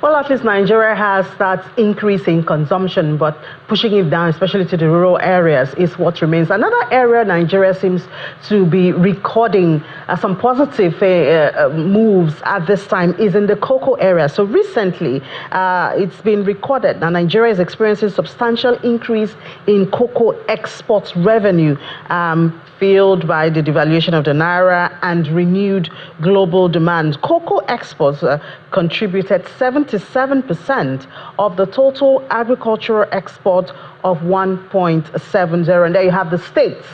Well, at least Nigeria has that increase in consumption, but pushing it down, especially to the rural areas, is what remains. Another area Nigeria seems to be recording some positive moves at this time is in the cocoa area. So recently, it's been recorded that Nigeria is experiencing substantial increase in cocoa export revenue, fueled by the devaluation of the naira and renewed global demand. Cocoa exports contributed 77% of the total agricultural export of 1.70. And there you have the states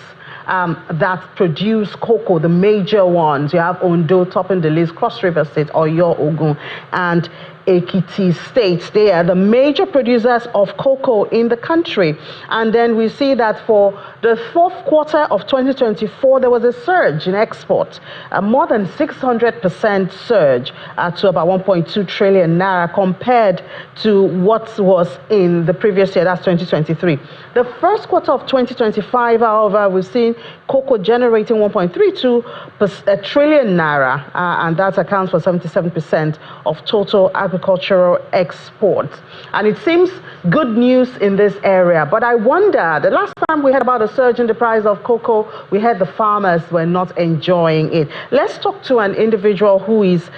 that produce cocoa, the major ones. You have Ondo topping the list, Cross River State, Oyo, Ogun, and Ekiti states. They are the major producers of cocoa in the country. And then we see that for the fourth quarter of 2024, there was a surge in export, more than 600% surge to about 1.2 trillion naira compared to what was in the previous year, that's 2023. The first quarter of 2025, however, we've seen cocoa generating 1.32 trillion naira, and that accounts for 77% of total agricultural exports. And it seems good news in this area. But I wonder, the last time we heard about a surge in the price of cocoa, we heard the farmers were not enjoying it. Let's talk to an individual who is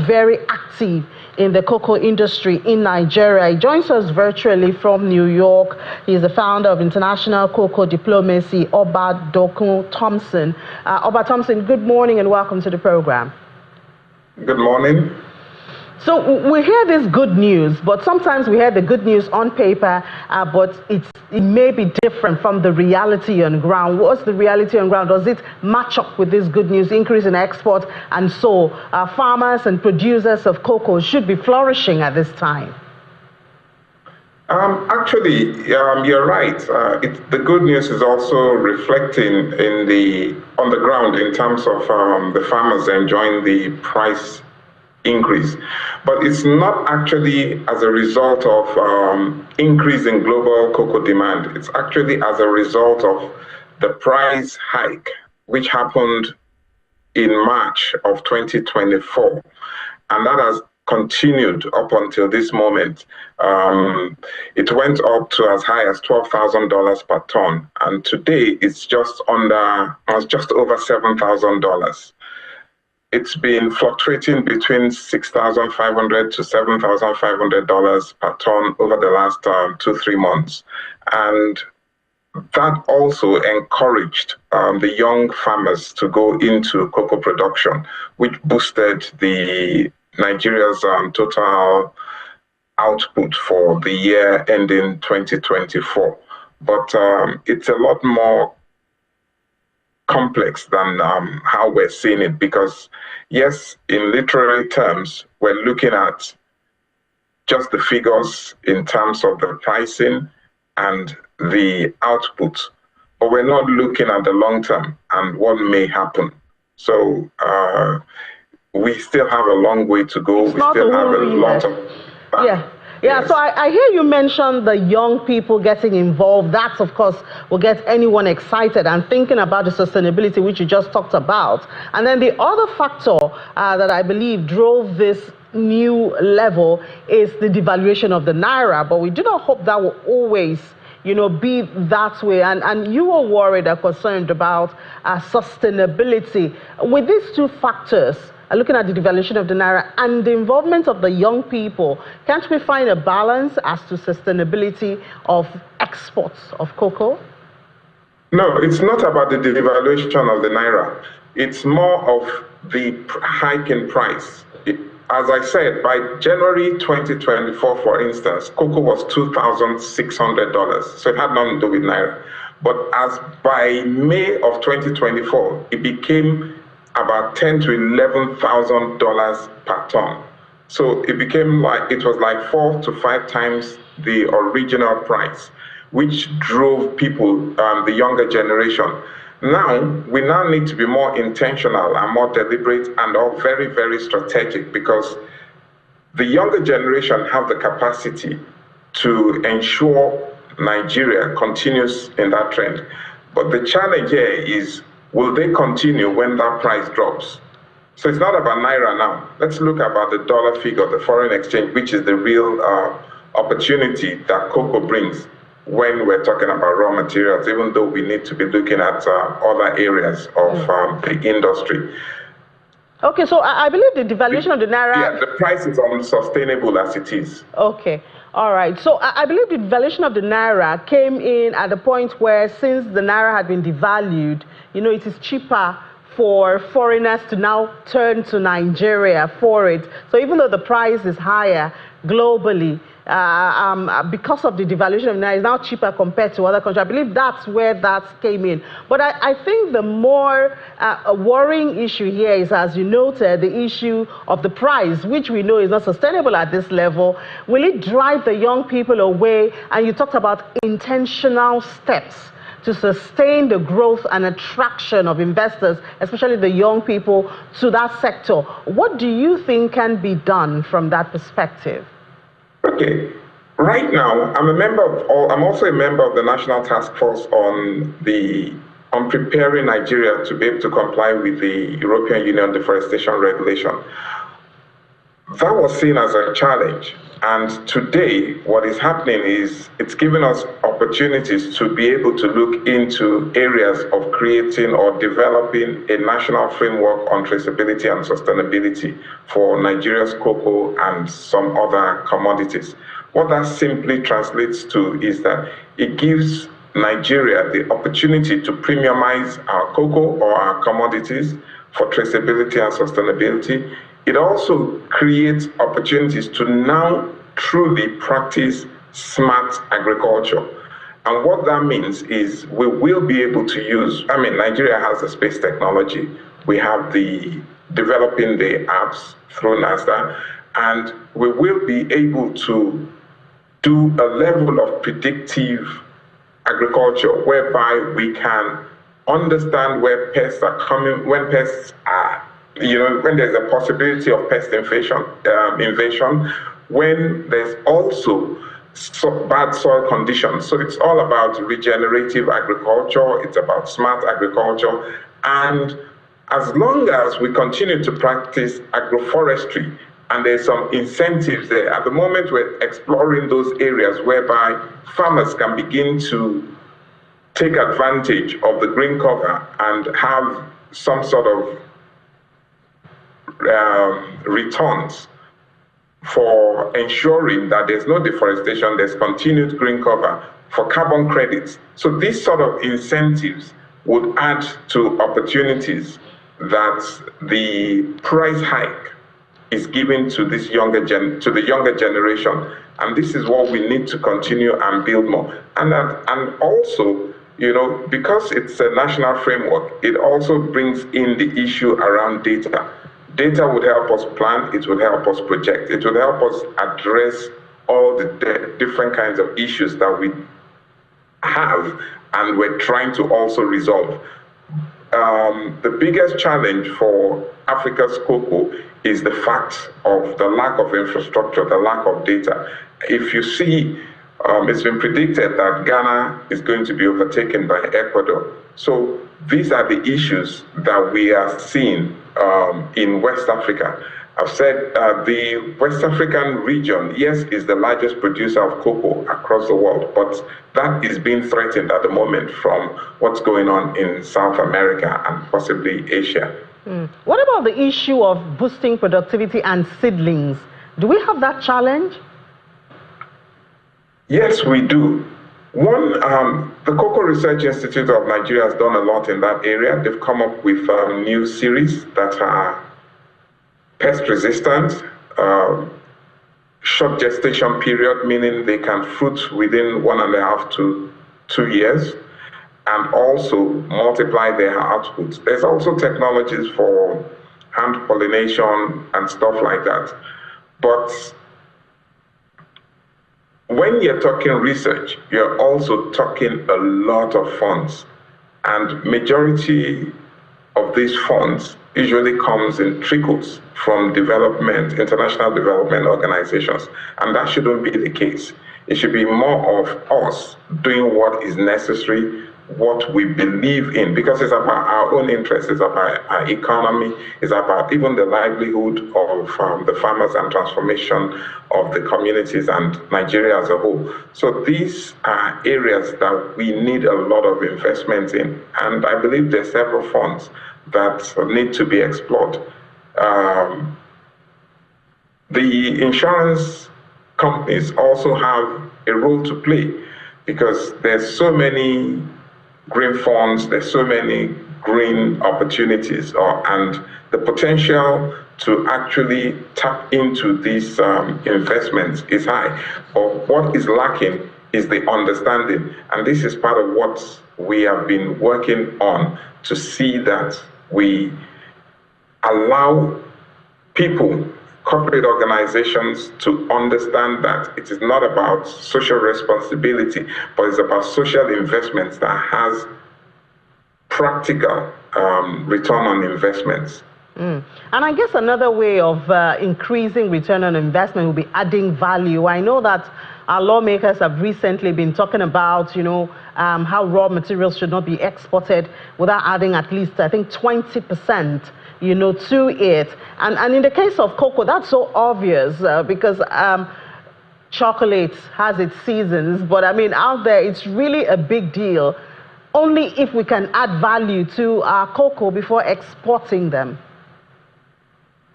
very active in the cocoa industry in Nigeria. He joins us virtually from New York. He's the founder of International Cocoa Diplomacy, Oba Dokun Thompson. Oba Thompson, good morning and welcome to the program. Good morning. So we hear this good news, but sometimes we hear the good news on paper, but it may be different from the reality on ground. What's the reality on ground? Does it match up with this good news, increase in export? And so farmers and producers of cocoa should be flourishing at this time. Actually, you're right. The good news is also reflecting on the ground in terms of the farmers enjoying the price increase. But it's not actually as a result of increase in global cocoa demand. It's actually as a result of the price hike, which happened in March of 2024. And that has continued up until this moment. It went up to as high as $12,000 per ton. And today it's just over $7,000. It's been fluctuating between $6,500 to $7,500 per ton over the last 2-3 months. And that also encouraged the young farmers to go into cocoa production, which boosted Nigeria's total output for the year ending 2024. But it's a lot more complex than how we're seeing it, because yes, in literary terms, we're looking at just the figures in terms of the pricing and the output, but we're not looking at the long term and what may happen. So we still have a long way to go. We still have a lot of yes. So I hear you mention the young people getting involved. That, of course, will get anyone excited and thinking about the sustainability, which you just talked about. And then the other factor that I believe drove this new level is the devaluation of the naira. But we do not hope that will always be that way. And you are worried or concerned about sustainability. With these two factors, looking at the devaluation of the naira and the involvement of the young people, can't we find a balance as to sustainability of exports of cocoa? No, it's not about the devaluation of the naira. It's more of the hike in price. As I said, by January 2024, for instance, cocoa was $2,600. So it had nothing to do with naira. But as by May of 2024, it became about $10,000 to $11,000 per ton. So it was like 4 to 5 times the original price, which drove people, the younger generation. We now need to be more intentional and more deliberate and all very, very strategic, because the younger generation have the capacity to ensure Nigeria continues in that trend. But the challenge here is, will they continue when that price drops? So it's not about Naira now. Let's look about the dollar figure, the foreign exchange, which is the real opportunity that cocoa brings when we're talking about raw materials, even though we need to be looking at other areas of the industry. Okay, so I believe the devaluation of the Naira... Yeah, the price is unsustainable as it is. Okay, all right. So I believe the devaluation of the Naira came in at the point where, since the Naira had been devalued, it is cheaper for foreigners to now turn to Nigeria for it. So even though the price is higher globally, because of the devaluation of Naira, it's now cheaper compared to other countries. I believe that's where that came in. But I think the more worrying issue here is, as you noted, the issue of the price, which we know is not sustainable at this level. Will it drive the young people away? And you talked about intentional steps to sustain the growth and attraction of investors, especially the young people, to that sector. What do you think can be done from that perspective? Okay. Right now, I'm also a member of the National Task Force on preparing Nigeria to be able to comply with the European Union deforestation regulation. That was seen as a challenge. And today, what is happening is it's giving us opportunities to be able to look into areas of creating or developing a national framework on traceability and sustainability for Nigeria's cocoa and some other commodities. What that simply translates to is that it gives Nigeria the opportunity to premiumize our cocoa or our commodities for traceability and sustainability. It also creates opportunities to now truly practice smart agriculture. And what that means is we will be able to use, Nigeria has the space technology. We have developing the apps through NASA, and we will be able to do a level of predictive agriculture whereby we can understand where pests are coming, when pests are, when there's a possibility of pest invasion, when there's also bad soil conditions. So it's all about regenerative agriculture, it's about smart agriculture. And as long as we continue to practice agroforestry, and there's some incentives there, at the moment we're exploring those areas whereby farmers can begin to take advantage of the green cover and have some sort of returns for ensuring that there's no deforestation, there's continued green cover for carbon credits. So these sort of incentives would add to opportunities that the price hike is given to this the younger generation, and this is what we need to continue and build more. And also, because it's a national framework, it also brings in the issue around data. Data would help us plan, it would help us project, it would help us address all the different kinds of issues that we have and we're trying to also resolve. The biggest challenge for Africa's cocoa is the fact of the lack of infrastructure, the lack of data. If you see, it's been predicted that Ghana is going to be overtaken by Ecuador. So these are the issues that we are seeing in West Africa. I've said the West African region, yes, is the largest producer of cocoa across the world, but that is being threatened at the moment from what's going on in South America and possibly Asia. What about the issue of boosting productivity and seedlings? Do we have that challenge? Yes, we do. One, the Cocoa Research Institute of Nigeria has done a lot in that area. They've come up with new series that are pest resistant, short gestation period, meaning they can fruit within 1.5 to 2 years, and also multiply their outputs. There's also technologies for hand pollination and stuff like that. But when you're talking research, you're also talking a lot of funds, and majority of these funds usually comes in trickles from international development organizations, and that shouldn't be the case. It should be more of us doing what is necessary what we believe in, because it's about our own interests, it's about our economy, it's about even the livelihood of the farmers and transformation of the communities and Nigeria as a whole. So these are areas that we need a lot of investment in, and I believe there are several funds that need to be explored. The insurance companies also have a role to play, because there's so many green funds, there's so many green opportunities, and the potential to actually tap into these investments is high. But what is lacking is the understanding, and this is part of what we have been working on, to see that we allow people, corporate organizations, to understand that it is not about social responsibility, but it's about social investments that has practical return on investments. And I guess another way of increasing return on investment will be adding value. I know that our lawmakers have recently been talking about, how raw materials should not be exported without adding at least, I think, 20%, to it. And in the case of cocoa, that's so obvious because chocolate has its seasons. But I mean, out there, it's really a big deal. Only if we can add value to our cocoa before exporting them.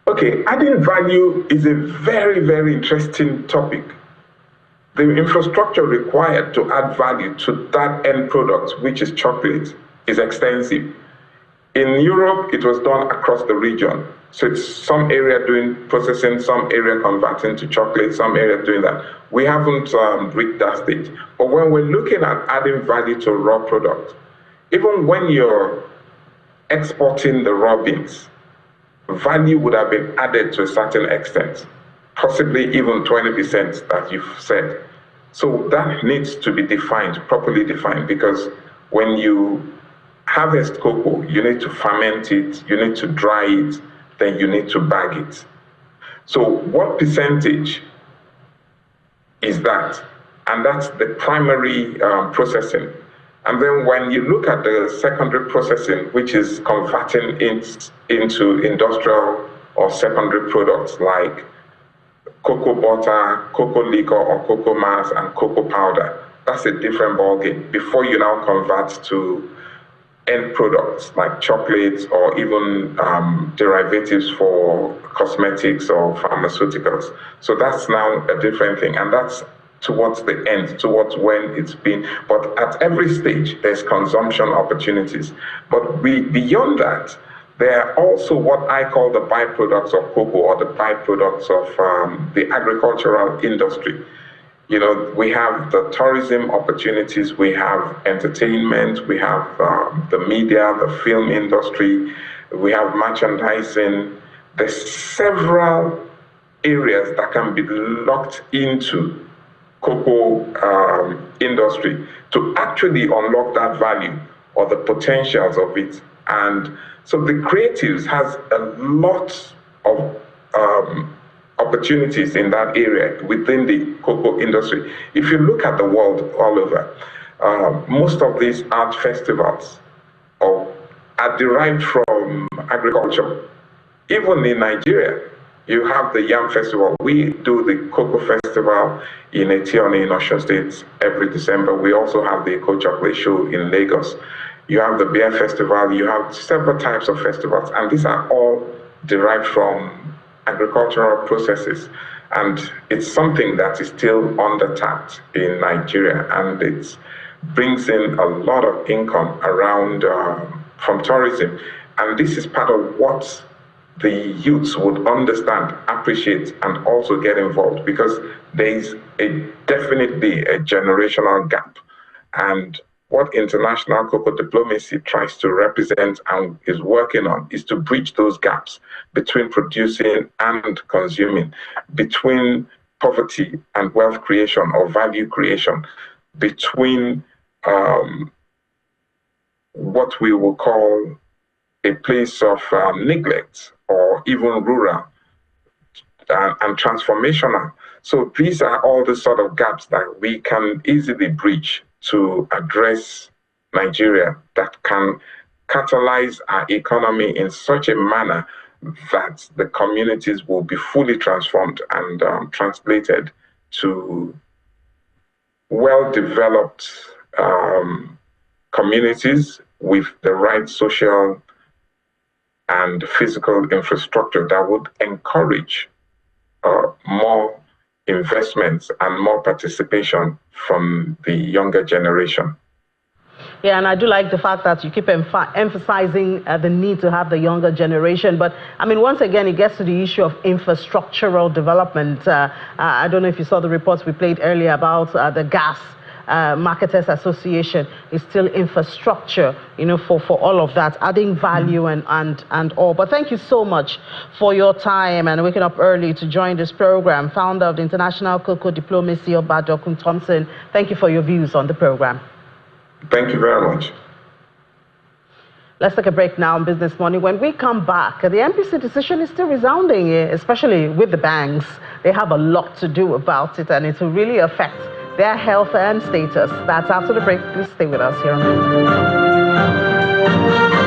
Okay, adding value is a very, very interesting topic. The infrastructure required to add value to that end product, which is chocolate, is extensive. In Europe, it was done across the region. So it's some area doing processing, some area converting to chocolate, some area doing that. We haven't reached that stage. But when we're looking at adding value to raw products, even when you're exporting the raw beans, value would have been added to a certain extent, possibly even 20% that you've said. So that needs to be defined, properly defined, because when you harvest cocoa, you need to ferment it, you need to dry it, then you need to bag it. So what percentage is that? And that's the primary processing. And then when you look at the secondary processing, which is converting it into industrial or secondary products like cocoa butter, cocoa liquor or cocoa mass and cocoa powder, that's a different ballgame before you now convert to end products like chocolates or even derivatives for cosmetics or pharmaceuticals. So that's now a different thing, and that's towards the end, towards when it's been. But at every stage, there's consumption opportunities. But beyond that, there are also what I call the byproducts of cocoa, or the byproducts of the agricultural industry. We have the tourism opportunities, we have entertainment, we have the media, the film industry, we have merchandising. There's several areas that can be locked into cocoa industry to actually unlock that value or the potentials of it. And so the creatives has a lot of opportunities in that area within the cocoa industry. If you look at the world all over, most of these art festivals are derived from agriculture. Even in Nigeria, you have the Yam Festival. We do the Cocoa Festival in Etioni in Osun State every December. We also have the Eco Chocolate Show in Lagos. You have the Beer Festival. You have several types of festivals, and these are all derived from agricultural processes. And it's something that is still under-tapped in Nigeria, and it brings in a lot of income around from tourism. And this is part of what the youths would understand, appreciate, and also get involved, because there is definitely a generational gap. And what international cocoa diplomacy tries to represent and is working on is to bridge those gaps between producing and consuming, between poverty and wealth creation or value creation, between what we will call a place of neglect or even rural and transformational. So these are all the sort of gaps that we can easily bridge to address Nigeria that can catalyze our economy in such a manner that the communities will be fully transformed and translated to well-developed communities with the right social and physical infrastructure that would encourage more investments and more participation from the younger generation. Yeah, and I do like the fact that you keep emphasizing the need to have the younger generation. But I mean, once again, it gets to the issue of infrastructural development. I don't know if you saw the reports we played earlier about the gas Marketers Association. Is still infrastructure, for all of that, adding value and all. But thank you so much for your time and waking up early to join this program. Founder of the International Cocoa Diplomacy, Obadokun Thompson. Thank you for your views on the program. Thank you very much. Let's take a break now on Business Morning. When we come back, the MPC decision is still resounding, especially with the banks. They have a lot to do about it, and it will really affect their health and status. That's after the break. Please stay with us here on Business Morning.